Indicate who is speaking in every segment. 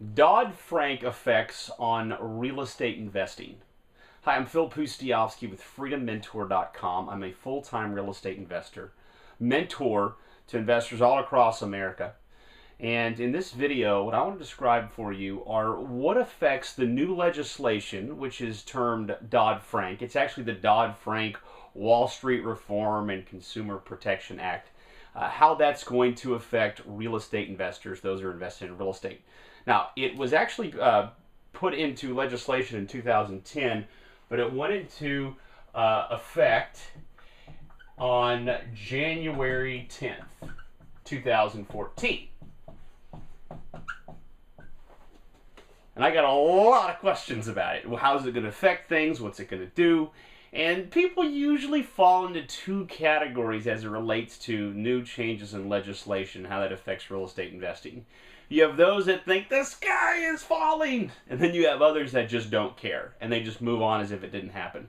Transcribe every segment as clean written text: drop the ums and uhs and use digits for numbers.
Speaker 1: Dodd-Frank effects on real estate investing. Hi, I'm Phil Pustiowski with freedommentor.com. I'm a full-time real estate investor, mentor to investors all across America. And in this video, what I want to describe for you are what affects the new legislation, which is termed Dodd-Frank. It's actually the Dodd-Frank Wall Street Reform and Consumer Protection Act. How that's going to affect real estate investors, those who are invested in real estate. Now, it was actually put into legislation in 2010, but it went into effect on January 10th, 2014. And I got a lot of questions about it. Well, how's it going to affect things? What's it going to do? And people usually fall into two categories as it relates to new changes in legislation, how that affects real estate investing. You have those that think the sky is falling, and then you have others that just don't care, and they just move on as if it didn't happen.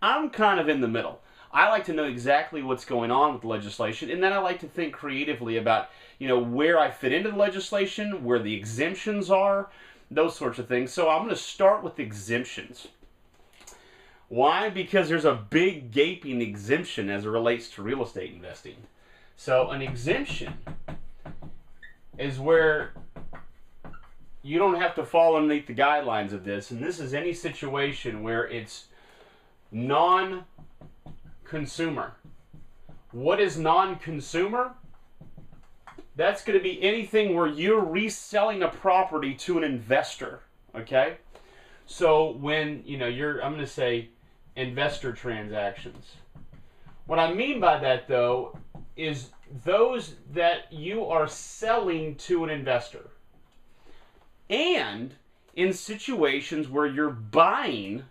Speaker 1: I'm kind of in the middle. I like to know exactly what's going on with the legislation, and then I like to think creatively about, where I fit into the legislation, where the exemptions are, those sorts of things. So I'm going to start with exemptions. Why? Because there's a big gaping exemption as it relates to real estate investing. So an exemption is where you don't have to fall underneath the guidelines of this, and this is any situation where it's non-consumer. What is non-consumer? That's going to be anything where you're reselling a property to an investor, okay? So when, I'm going to say investor transactions. What I mean by that, though, is those that you are selling to an investor. And in situations where you're buying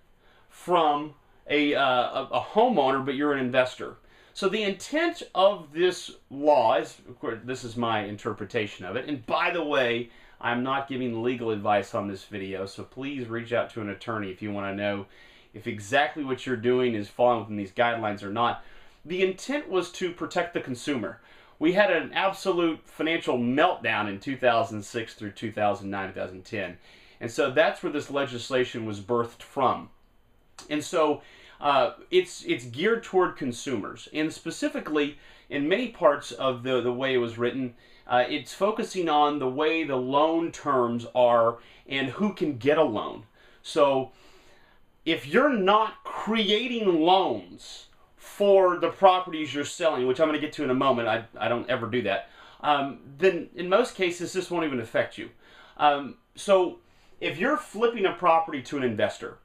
Speaker 1: from a homeowner, but you're an investor. So the intent of this law is, of course, this is my interpretation of it. And by the way, I'm not giving legal advice on this video, so please reach out to an attorney if you want to know if exactly what you're doing is falling within these guidelines or not. The intent was to protect the consumer. We had an absolute financial meltdown in 2006 through 2009, 2010. And so that's where this legislation was birthed from. And so it's geared toward consumers. And specifically, in many parts of the way it was written, it's focusing on the way the loan terms are and who can get a loan. So if you're not creating loans for the properties you're selling, which I'm going to get to in a moment, I don't ever do that, then in most cases this won't even affect you. So if you're flipping a property to an investor,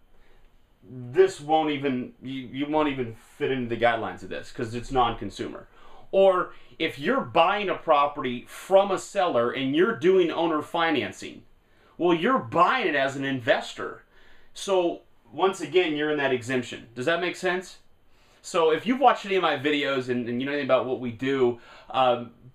Speaker 1: this won't even, you won't even fit into the guidelines of this because it's non-consumer. Or if you're buying a property from a seller and you're doing owner financing, well, you're buying it as an investor. So once again, you're in that exemption. Does that make sense? So if you've watched any of my videos and you know anything about what we do,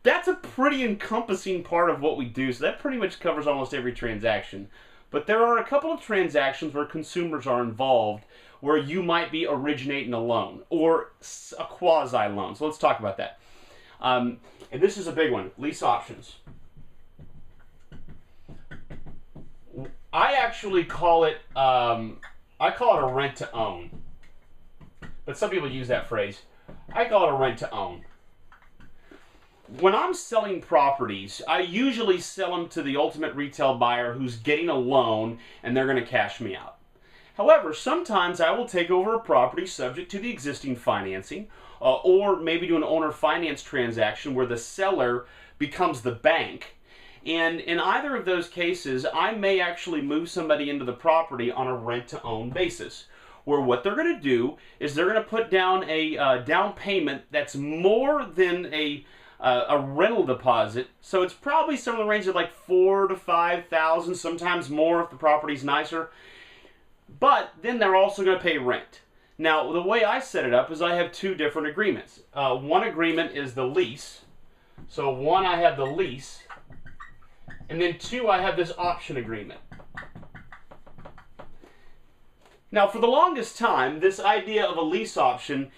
Speaker 1: that's a pretty encompassing part of what we do. So that pretty much covers almost every transaction. But there are a couple of transactions where consumers are involved where you might be originating a loan or a quasi-loan. So let's talk about that. And this is a big one, lease options. I actually call it, I call it a rent-to-own. But some people use that phrase. I call it a rent-to-own. When I'm selling properties, I usually sell them to the ultimate retail buyer who's getting a loan and they're going to cash me out. However, sometimes I will take over a property subject to the existing financing or maybe do an owner finance transaction where the seller becomes the bank. And in either of those cases, I may actually move somebody into the property on a rent-to-own basis, where what they're going to do is they're going to put down a down payment that's more than a rental deposit. So it's probably somewhere in the range of like $4,000 to $5,000, sometimes more if the property's nicer. But then they're also going to pay rent. Now, the way I set it up is I have two different agreements. One agreement is the lease. So one, I have the lease. And then two, I have this option agreement. Now, for the longest time, this idea of a lease option,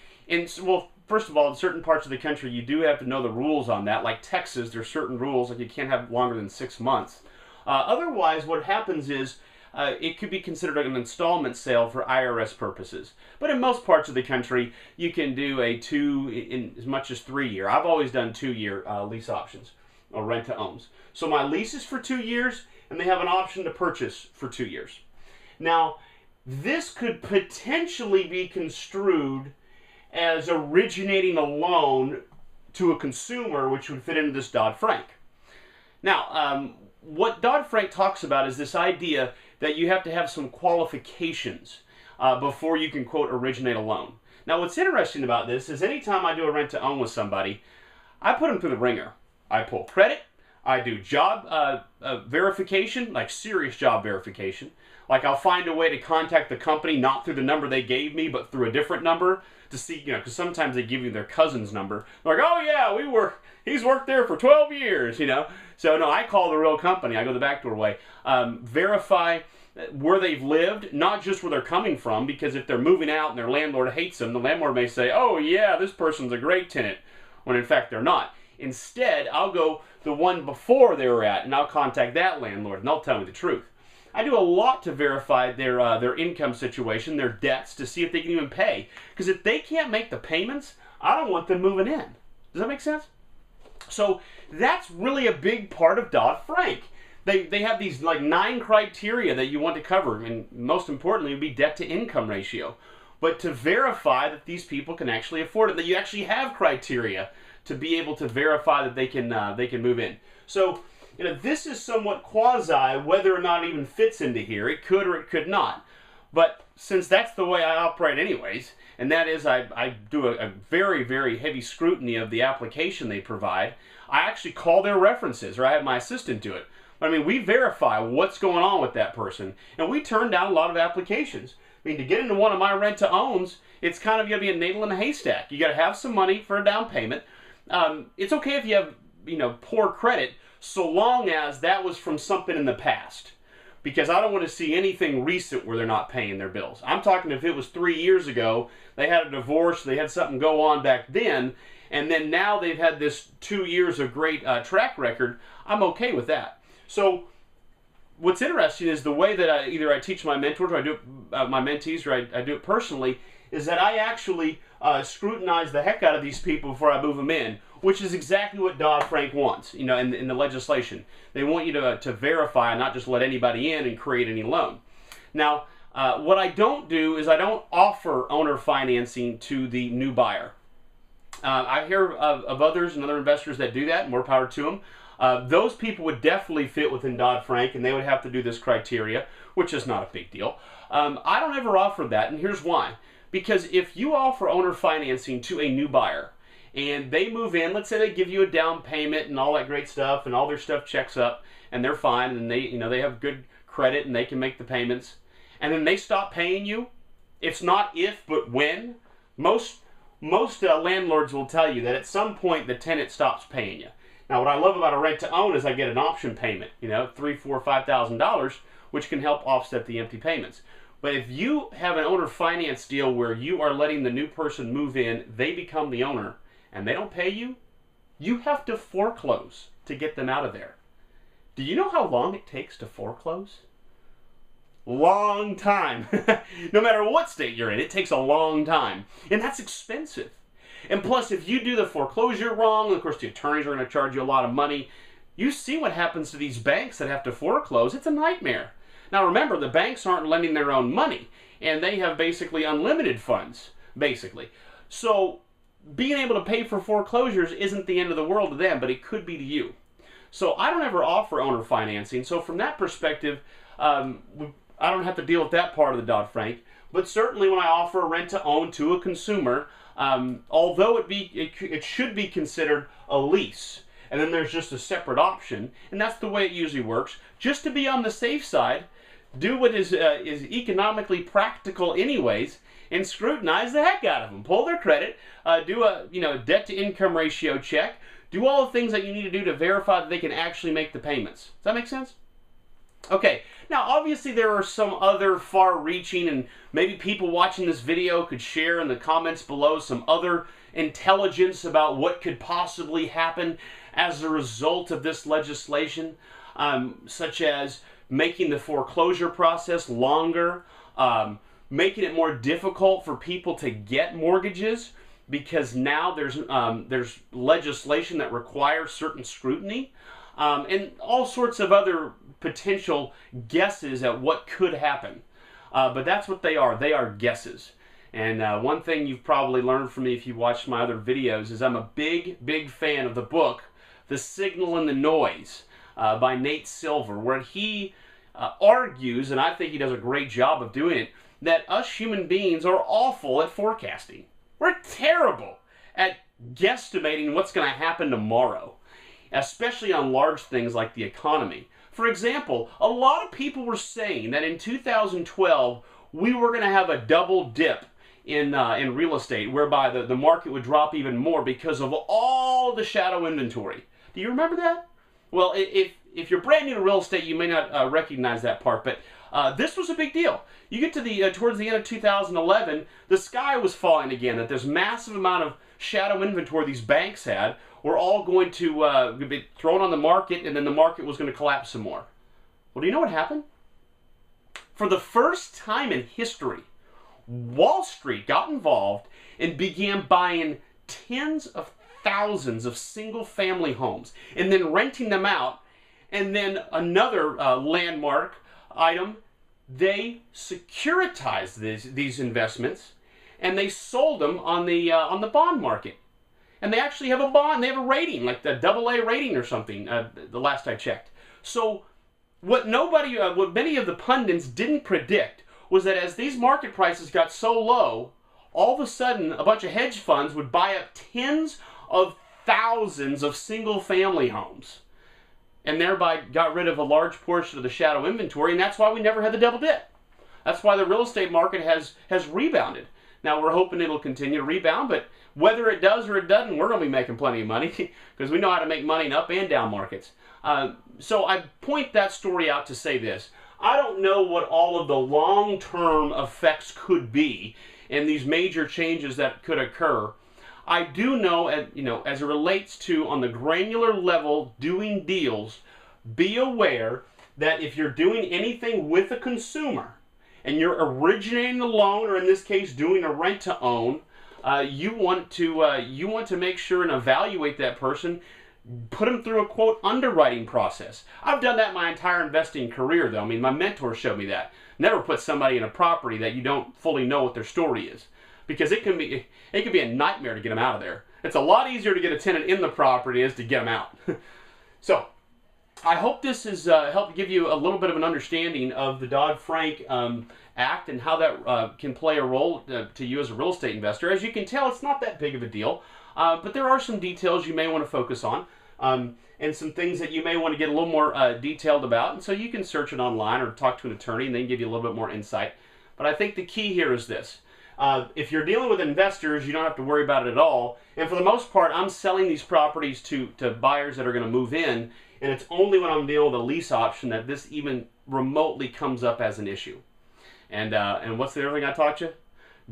Speaker 1: well, first of all, in certain parts of the country, you do have to know the rules on that. Like Texas, there's certain rules, like you can't have longer than 6 months. Otherwise, what happens is it could be considered an installment sale for IRS purposes. But in most parts of the country, you can do a in as much as 3 year. I've always done 2-year lease options or rent to owns. So my lease is for 2 years, and they have an option to purchase for 2 years. Now, this could potentially be construed as originating a loan to a consumer, which would fit into this Dodd-Frank. Now, what Dodd-Frank talks about is this idea that you have to have some qualifications before you can, quote, originate a loan. Now, what's interesting about this is anytime I do a rent-to-own with somebody, I put them through the ringer. I pull credit. I do job verification, like serious job verification. Like I'll find a way to contact the company, not through the number they gave me, but through a different number to see, because sometimes they give you their cousin's number. They're like, oh yeah, he's worked there for 12 years, So no, I call the real company. I go the backdoor way. Verify where they've lived, not just where they're coming from, because if they're moving out and their landlord hates them, the landlord may say, oh yeah, this person's a great tenant, when in fact they're not. Instead, I'll go the one before they were at, and I'll contact that landlord, and they'll tell me the truth. I do a lot to verify their income situation, their debts, to see if they can even pay. Because if they can't make the payments, I don't want them moving in. Does that make sense? So that's really a big part of Dodd-Frank. They have these like 9 criteria that you want to cover, and most importantly would be debt to income ratio. But to verify that these people can actually afford it, that you actually have criteria to be able to verify that they can move in. So this is somewhat quasi whether or not it even fits into here. It could or it could not. But since that's the way I operate anyways, and that is I do a very, very heavy scrutiny of the application they provide, I actually call their references, or I have my assistant do it. But I mean, we verify what's going on with that person, and we turn down a lot of applications. I mean, to get into one of my rent-to-owns, it's kind of going to be a needle in a haystack. You got to have some money for a down payment. It's okay if you have, poor credit, so long as that was from something in the past. Because I don't want to see anything recent where they're not paying their bills. I'm talking if it was 3 years ago, they had a divorce, they had something go on back then, and then now they've had this 2 years of great track record, I'm okay with that. So what's interesting is the way that either I teach my mentors, or I do it, my mentees, or I do it personally, is that I actually scrutinize the heck out of these people before I move them in, which is exactly what Dodd-Frank wants, in the legislation. They want you to verify and not just let anybody in and create any loan. Now, what I don't do is I don't offer owner financing to the new buyer. I hear of others and other investors that do that, and more power to them. Those people would definitely fit within Dodd-Frank, and they would have to do this criteria, which is not a big deal. I don't ever offer that, and here's why. Because if you offer owner financing to a new buyer, and they move in, let's say they give you a down payment and all that great stuff, and all their stuff checks up, and they're fine, and they have good credit, and they can make the payments, and then they stop paying you. It's not if, but when. Most landlords will tell you that at some point the tenant stops paying you. Now, what I love about a rent-to-own is I get an option payment, $3,000, $4,000, $5,000, which can help offset the empty payments. But if you have an owner finance deal where you are letting the new person move in, they become the owner, and they don't pay you, you have to foreclose to get them out of there. Do you know how long it takes to foreclose? Long time. No matter what state you're in, it takes a long time. And that's expensive. And plus, if you do the foreclosure wrong, of course the attorneys are going to charge you a lot of money. You see what happens to these banks that have to foreclose. It's a nightmare. Now remember, the banks aren't lending their own money, and they have basically unlimited funds, basically. So being able to pay for foreclosures isn't the end of the world to them, but it could be to you. So I don't ever offer owner financing. So from that perspective, I don't have to deal with that part of the Dodd-Frank. But certainly when I offer a rent-to-own to a consumer, although it should be considered a lease, and then there's just a separate option, and that's the way it usually works. Just to be on the safe side, do what is economically practical anyways, and scrutinize the heck out of them. Pull their credit, do a debt to income ratio check, do all the things that you need to do to verify that they can actually make the payments. Does that make sense? Okay, now obviously there are some other far-reaching, and maybe people watching this video could share in the comments below some other intelligence about what could possibly happen as a result of this legislation. such as making the foreclosure process longer, making it more difficult for people to get mortgages because now there's legislation that requires certain scrutiny, and all sorts of other potential guesses at what could happen. But that's what they are. They are guesses. And one thing you've probably learned from me if you've watched my other videos is I'm a big fan of the book, The Signal and the Noise, by Nate Silver, where he argues, and I think he does a great job of doing it, that us human beings are awful at forecasting. We're terrible at guesstimating what's going to happen tomorrow, especially on large things like the economy. For example, a lot of people were saying that in 2012 we were going to have a double dip in real estate, whereby the market would drop even more because of all the shadow inventory. Do you remember that? Well, if you're brand new to real estate, you may not recognize that part, but this was a big deal. You get to towards the end of 2011, the sky was falling again, that this massive amount of shadow inventory these banks had were all going to be thrown on the market, and then the market was going to collapse some more. Well, do you know what happened? For the first time in history, Wall Street got involved and began buying tens of thousands of single-family homes and then renting them out. And then another landmark item, they securitized these investments and they sold them on the bond market. And they actually have a bond, they have a rating, like the AA rating or something, the last I checked. So what many of the pundits didn't predict was that as these market prices got so low, all of a sudden a bunch of hedge funds would buy up tens of thousands of single-family homes and thereby got rid of a large portion of the shadow inventory, and that's why we never had the double dip. That's why the real estate market has rebounded. Now we're hoping it'll continue to rebound, but whether it does or it doesn't, we're going to be making plenty of money because we know how to make money in up and down markets. So I point that story out to say this. I don't know what all of the long-term effects could be and these major changes that could occur. I do know, as it relates to on the granular level doing deals, be aware that if you're doing anything with a consumer and you're originating a loan, or in this case doing a rent-to-own, you want to make sure and evaluate that person, put them through a quote underwriting process. I've done that my entire investing career, though. I mean, my mentor showed me that. Never put somebody in a property that you don't fully know what their story is, because it can be a nightmare to get them out of there. It's a lot easier to get a tenant in the property than it is to get them out. So I hope this has helped give you a little bit of an understanding of the Dodd-Frank Act and how that can play a role to you as a real estate investor. As you can tell, it's not that big of a deal, but there are some details you may want to focus on, and some things that you may want to get a little more detailed about. And so you can search it online or talk to an attorney and they can give you a little bit more insight. But I think the key here is this. If you're dealing with investors, you don't have to worry about it at all. And for the most part, I'm selling these properties to buyers that are going to move in, and it's only when I'm dealing with a lease option that this even remotely comes up as an issue. And what's the other thing I taught you?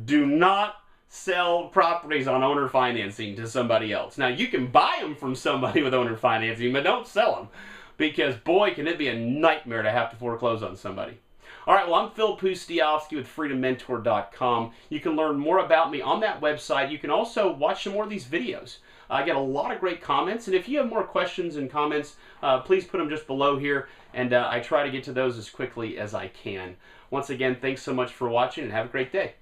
Speaker 1: Do not sell properties on owner financing to somebody else. Now, you can buy them from somebody with owner financing, but don't sell them, because boy, can it be a nightmare to have to foreclose on somebody. All right, well, I'm Phil Pustiowski with freedommentor.com. You can learn more about me on that website. You can also watch some more of these videos. I get a lot of great comments, and if you have more questions and comments, please put them just below here, and I try to get to those as quickly as I can. Once again, thanks so much for watching, and have a great day.